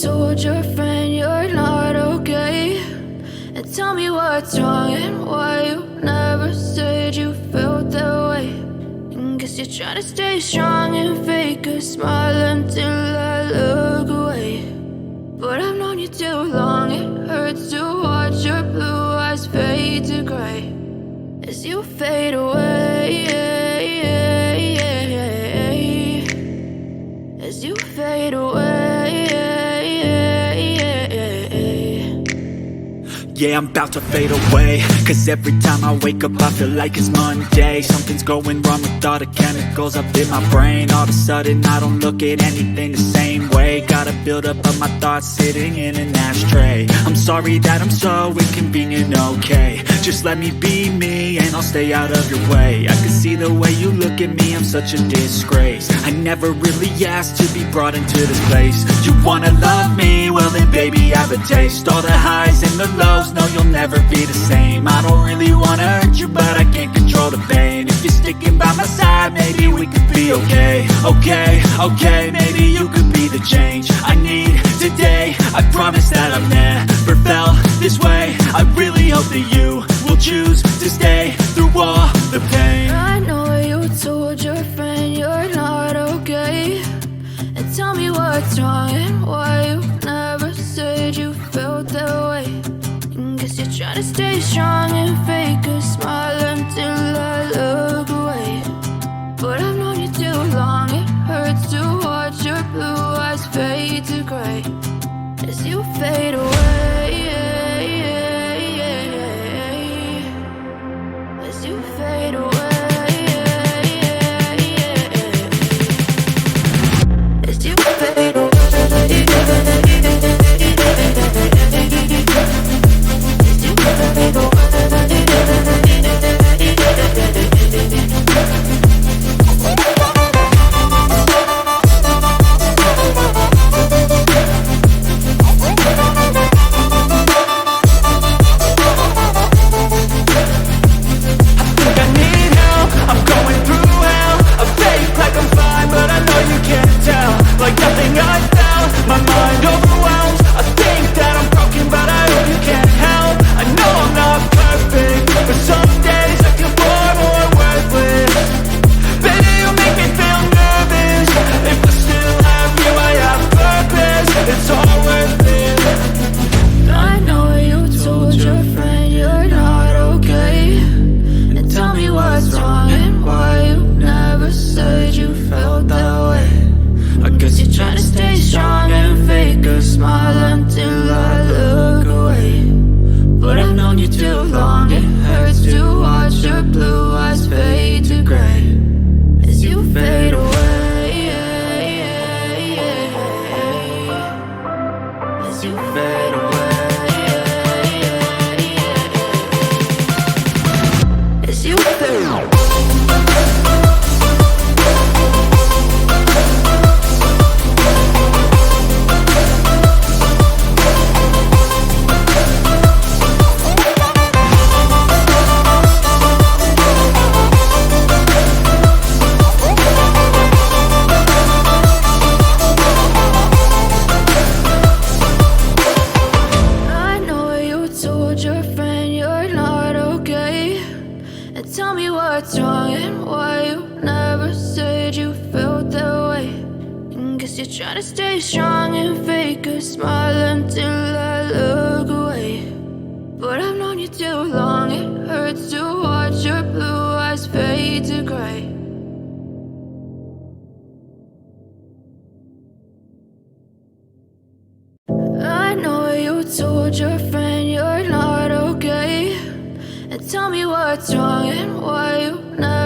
told your friend you're not okay. And tell me what's wrong and why you never said you felt that way. And guess you're trying to stay strong and fake a smile until I look away. But I've known you too long, it hurts to watch your blue eyes fade to gray as you fade away, as you fade away. Yeah, I'm about to fade away, cause every time I wake up I feel like it's Monday. Something's going wrong with all the chemicals up in my brain. All of a sudden I don't look at anything the same way. Got a buildup of my thoughts sitting in an ashtray. I'm sorry that I'm so inconvenient, okay. Just let me be me and I'll stay out of your way. I can see the way you look at me, I'm such a disgrace. I never really asked to be brought into this place. You wanna love me? Well then baby I have a taste. All the highs and the lows, no you'll never be the same. I don't really wanna hurt you but I can't control the pain. If you're sticking by my side maybe we could be okay. Okay, maybe you could be the change I need today. I promise that I've never felt this way. I really hope that you will choose to stay through all the pain. I know you told your friend you're not okay. And tell me what's wrong and why you never said you felt that way. And guess you're trying to stay strong and fake a smile until I look away. But I've known you too long, it hurts to watch your blue eyes fade to gray as you fade away, as you fade away, as you fade away. Tell me what's wrong and why you never